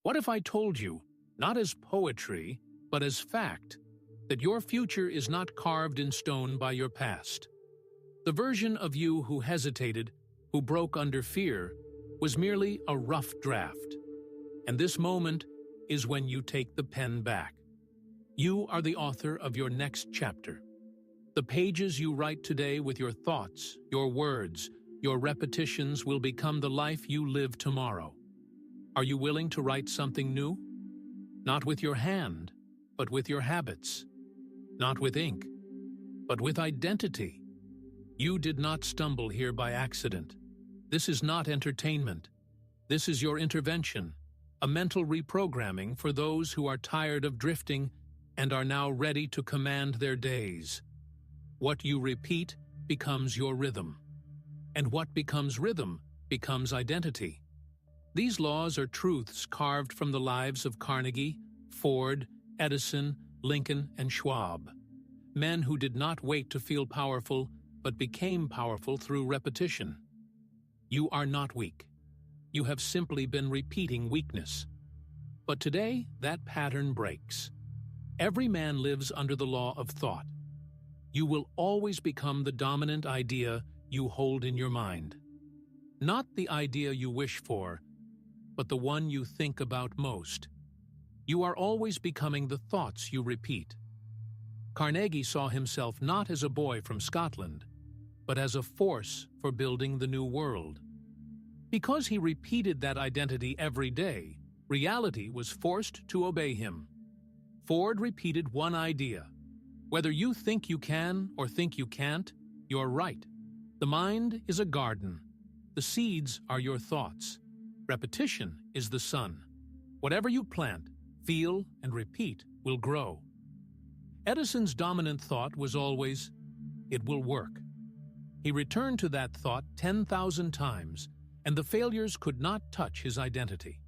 What if I told you, not as poetry, but as fact, that your future is not carved in stone by your past? The version of you who hesitated, who broke under fear, was merely a rough draft. And this moment is when you take the pen back. You are the author of your next chapter. The pages you write today with your thoughts, your words, your repetitions will become the life you live tomorrow. Are you willing to write something new? Not with your hand, but with your habits. Not with ink, but with identity. You did not stumble here by accident. This is not entertainment. This is your intervention, a mental reprogramming for those who are tired of drifting and are now ready to command their days. What you repeat becomes your rhythm. And what becomes rhythm becomes identity. These laws are truths carved from the lives of Carnegie, Ford, Edison, Lincoln, and Schwab. Men who did not wait to feel powerful, but became powerful through repetition. You are not weak. You have simply been repeating weakness. But today, that pattern breaks. Every man lives under the law of thought. You will always become the dominant idea you hold in your mind. Not the idea you wish for, but the one you think about most. You are always becoming the thoughts you repeat. Carnegie saw himself not as a boy from Scotland, but as a force for building the new world. Because he repeated that identity every day, reality was forced to obey him. Ford repeated one idea. Whether you think you can or think you can't, you're right. The mind is a garden. The seeds are your thoughts. Repetition is the sun. Whatever you plant, feel, and repeat will grow. Edison's dominant thought was always, "It will work." He returned to that thought 10,000 times, and the failures could not touch his identity.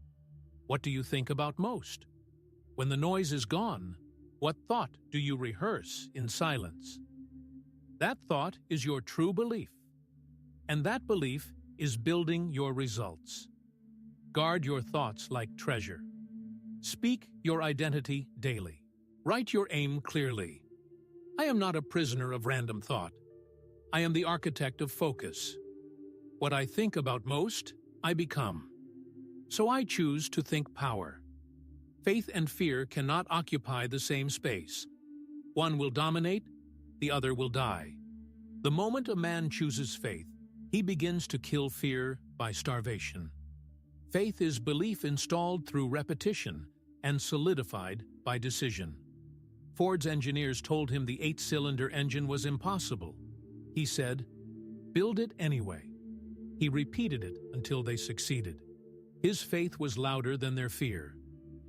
What do you think about most? When the noise is gone, what thought do you rehearse in silence? That thought is your true belief, and that belief is building your results. Guard your thoughts like treasure. Speak your identity daily. Write your aim clearly. I am not a prisoner of random thought. I am the architect of focus. What I think about most, I become. So I choose to think power. Faith and fear cannot occupy the same space. One will dominate, the other will die. The moment a man chooses faith, he begins to kill fear by starvation. Faith is belief installed through repetition and solidified by decision. Ford's engineers told him the 8-cylinder engine was impossible. He said, "Build it anyway." He repeated it until they succeeded. His faith was louder than their fear.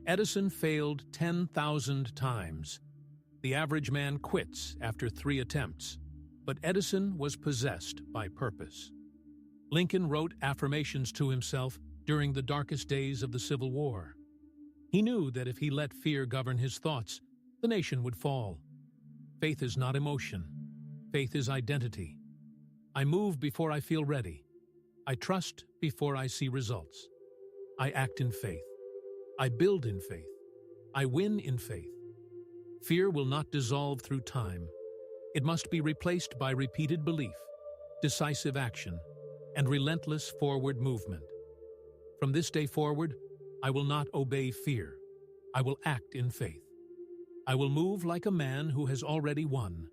Edison failed 10,000 times. The average man quits after 3 attempts, but Edison was possessed by purpose. Lincoln wrote affirmations to himself during the darkest days of the Civil War. He knew that if he let fear govern his thoughts, the nation would fall. Faith is not emotion. Faith is identity. I move before I feel ready. I trust before I see results. I act in faith. I build in faith. I win in faith. Fear will not dissolve through time. It must be replaced by repeated belief, decisive action, and relentless forward movement. From this day forward, I will not obey fear. I will act in faith. I will move like a man who has already won.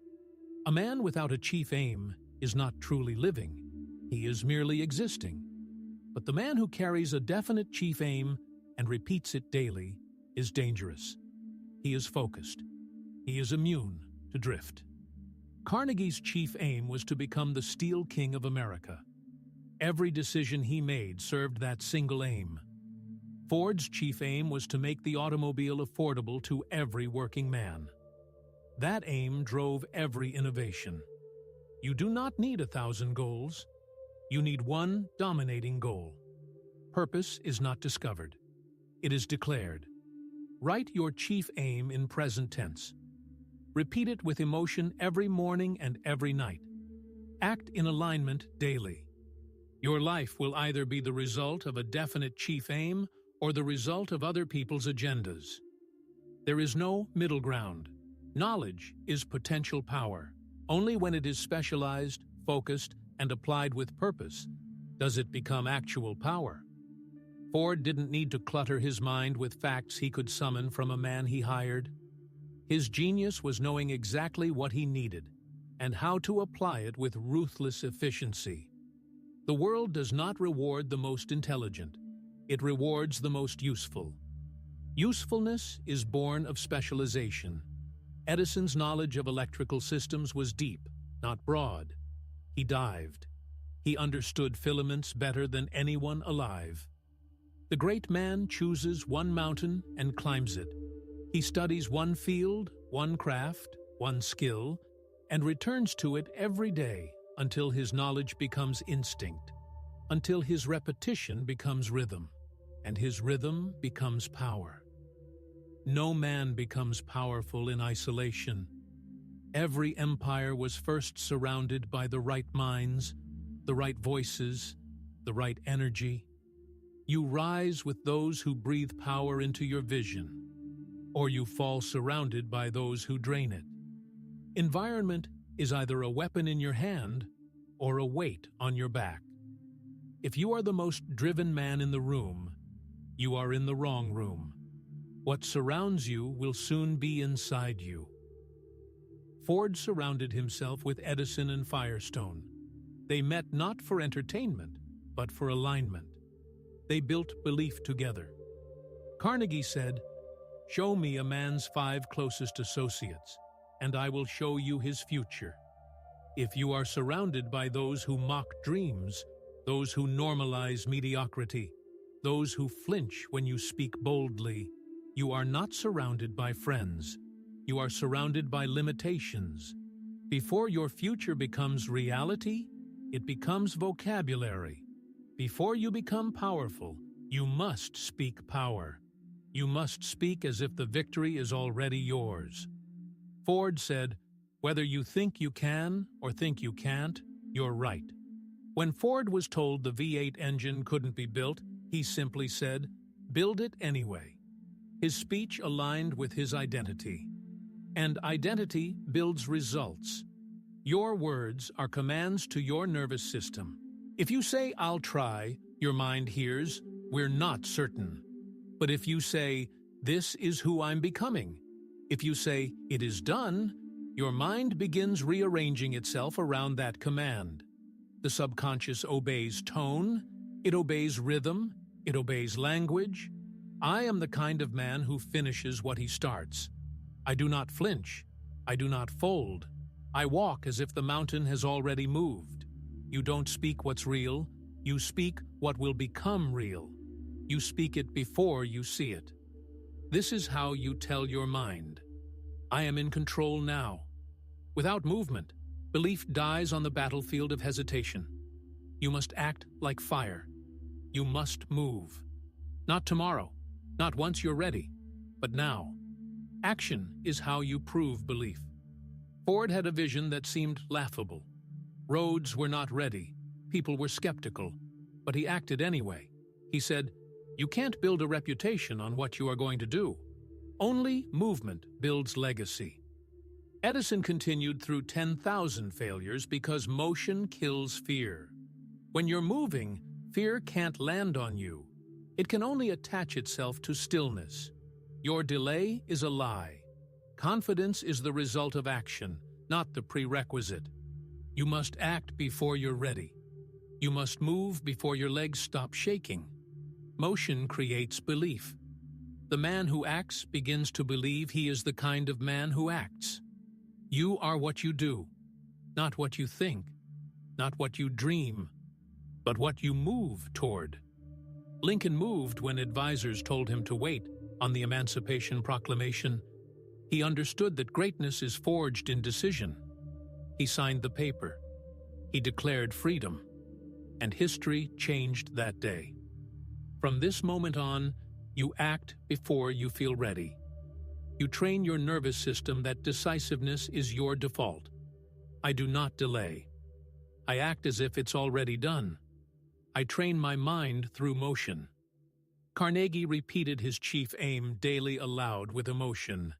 A man without a chief aim is not truly living. He is merely existing. But the man who carries a definite chief aim and repeats it daily is dangerous. He is focused. He is immune to drift. Carnegie's chief aim was to become the Steel King of America. Every decision he made served that single aim. Ford's chief aim was to make the automobile affordable to every working man. That aim drove every innovation. You do not need 1,000 goals. You need one dominating goal. Purpose is not discovered. It is declared. Write your chief aim in present tense. Repeat it with emotion every morning and every night. Act in alignment daily. Your life will either be the result of a definite chief aim or the result of other people's agendas. There is no middle ground. Knowledge is potential power. Only when it is specialized, focused, and applied with purpose does it become actual power. Ford didn't need to clutter his mind with facts he could summon from a man he hired. His genius was knowing exactly what he needed and how to apply it with ruthless efficiency. The world does not reward the most intelligent. It rewards the most useful. Usefulness is born of specialization. Edison's knowledge of electrical systems was deep, not broad. He dived. He understood filaments better than anyone alive. The great man chooses one mountain and climbs it. He studies one field, one craft, one skill, and returns to it every day until his knowledge becomes instinct, until his repetition becomes rhythm, and his rhythm becomes power. No man becomes powerful in isolation. Every empire was first surrounded by the right minds, the right voices, the right energy. You rise with those who breathe power into your vision, or you fall surrounded by those who drain it. Environment is either a weapon in your hand or a weight on your back. If you are the most driven man in the room, you are in the wrong room. What surrounds you will soon be inside you. Ford surrounded himself with Edison and Firestone. They met not for entertainment, but for alignment. They built belief together. Carnegie said, "Show me a man's 5 closest associates, and I will show you his future." If you are surrounded by those who mock dreams, those who normalize mediocrity, those who flinch when you speak boldly, you are not surrounded by friends. You are surrounded by limitations. Before your future becomes reality, it becomes vocabulary. Before you become powerful, you must speak power. You must speak as if the victory is already yours. Ford said, "Whether you think you can or think you can't, you're right." When Ford was told the V8 engine couldn't be built, he simply said, "Build it anyway." His speech aligned with his identity. And identity builds results. Your words are commands to your nervous system. If you say, "I'll try," your mind hears, "We're not certain." But if you say, "This is who I'm becoming," if you say, "It is done," your mind begins rearranging itself around that command. The subconscious obeys tone, it obeys rhythm, it obeys language. I am the kind of man who finishes what he starts. I do not flinch. I do not fold. I walk as if the mountain has already moved. You don't speak what's real. You speak what will become real. You speak it before you see it. This is how you tell your mind, "I am in control now." Without movement, belief dies on the battlefield of hesitation. You must act like fire. You must move. Not tomorrow, not once you're ready, but now. Action is how you prove belief. Ford had a vision that seemed laughable. Roads were not ready. People were skeptical. But he acted anyway. He said, "You can't build a reputation on what you are going to do. Only movement builds legacy." Edison continued through 10,000 failures because motion kills fear. When you're moving, fear can't land on you. It can only attach itself to stillness. Your delay is a lie. Confidence is the result of action, not the prerequisite. You must act before you're ready. You must move before your legs stop shaking. Motion creates belief. The man who acts begins to believe he is the kind of man who acts. You are what you do, not what you think, not what you dream, but what you move toward. Lincoln moved when advisors told him to wait on the Emancipation Proclamation. He understood that greatness is forged in decision. He signed the paper. He declared freedom. And history changed that day. From this moment on, you act before you feel ready. You train your nervous system that decisiveness is your default. I do not delay. I act as if it's already done. I train my mind through motion. Carnegie repeated his chief aim daily aloud with emotion.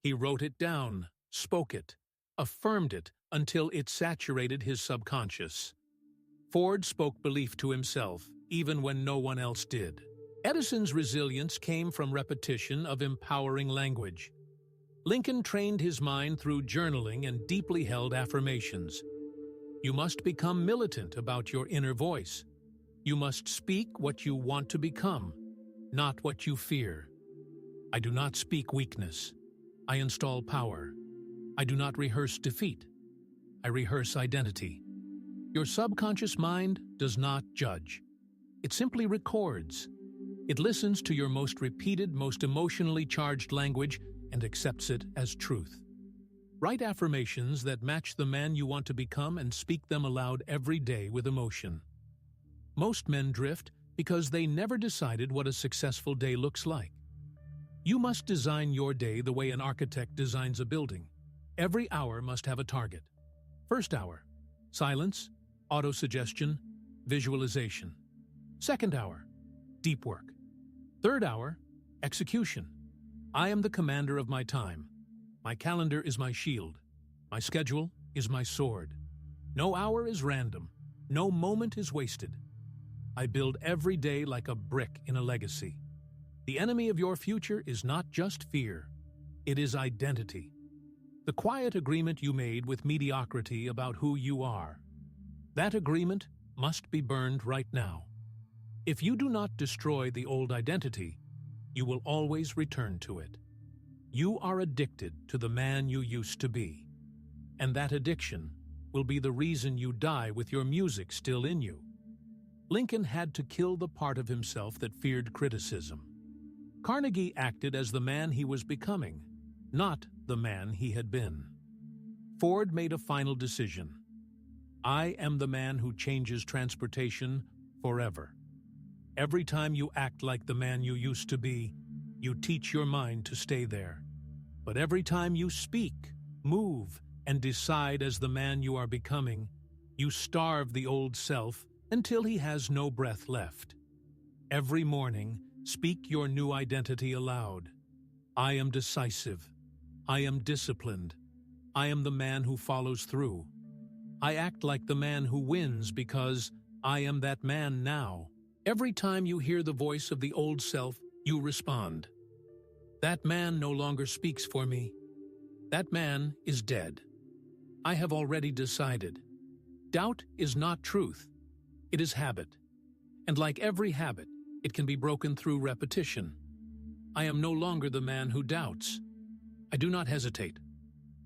He wrote it down, spoke it, affirmed it until it saturated his subconscious. Ford spoke belief to himself, even when no one else did. Edison's resilience came from repetition of empowering language. Lincoln trained his mind through journaling and deeply held affirmations. You must become militant about your inner voice. You must speak what you want to become, not what you fear. I do not speak weakness. I install power. I do not rehearse defeat. I rehearse identity. Your subconscious mind does not judge. It simply records. It listens to your most repeated, most emotionally charged language and accepts it as truth. Write affirmations that match the man you want to become and speak them aloud every day with emotion. Most men drift because they never decided what a successful day looks like. You must design your day the way an architect designs a building. Every hour must have a target. First hour, silence, autosuggestion, visualization. Second hour, deep work. Third hour, execution. I am the commander of my time. My calendar is my shield. My schedule is my sword. No hour is random. No moment is wasted. I build every day like a brick in a legacy. The enemy of your future is not just fear. It is identity. The quiet agreement you made with mediocrity about who you are. That agreement must be burned right now. If you do not destroy the old identity, you will always return to it. You are addicted to the man you used to be, and that addiction will be the reason you die with your music still in you. Lincoln had to kill the part of himself that feared criticism. Carnegie acted as the man he was becoming, not the man he had been. Ford made a final decision. I am the man who changes transportation forever. Every time you act like the man you used to be, you teach your mind to stay there. But every time you speak, move, and decide as the man you are becoming, you starve the old self until he has no breath left. Every morning, speak your new identity aloud. I am decisive. I am disciplined. I am the man who follows through. I act like the man who wins because I am that man now. Every time you hear the voice of the old self, you respond. That man no longer speaks for me. That man is dead. I have already decided. Doubt is not truth. It is habit. And like every habit, it can be broken through repetition. I am no longer the man who doubts. I do not hesitate.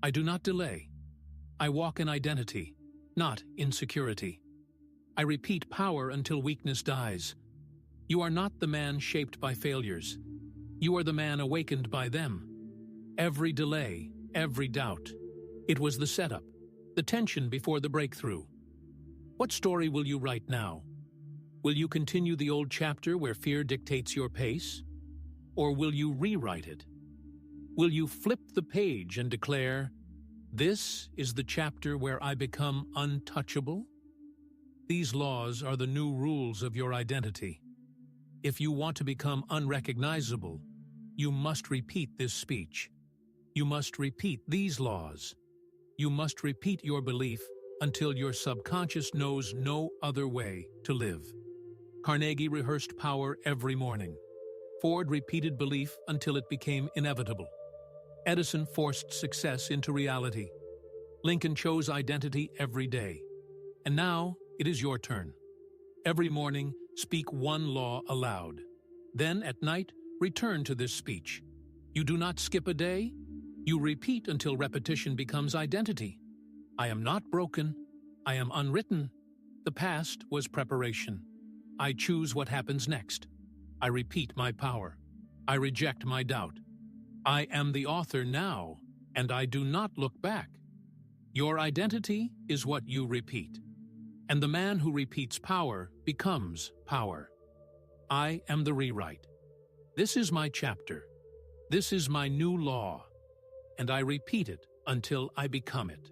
I do not delay. I walk in identity, not insecurity. I repeat power until weakness dies. You are not the man shaped by failures. You are the man awakened by them. Every delay, every doubt. It was the setup, the tension before the breakthrough. What story will you write now? Will you continue the old chapter where fear dictates your pace? Or will you rewrite it? Will you flip the page and declare, "This is the chapter where I become untouchable"? These laws are the new rules of your identity. If you want to become unrecognizable, you must repeat this speech. You must repeat these laws. You must repeat your belief until your subconscious knows no other way to live. Carnegie rehearsed power every morning. Ford repeated belief until it became inevitable. Edison forced success into reality. Lincoln chose identity every day. And now it is your turn. Every morning, speak one law aloud. Then, at night, return to this speech. You do not skip a day. You repeat until repetition becomes identity. I am not broken. I am unwritten. The past was preparation. I choose what happens next. I repeat my power. I reject my doubt. I am the author now, and I do not look back. Your identity is what you repeat. And the man who repeats power becomes power. I am the rewrite. This is my chapter. This is my new law. And I repeat it until I become it.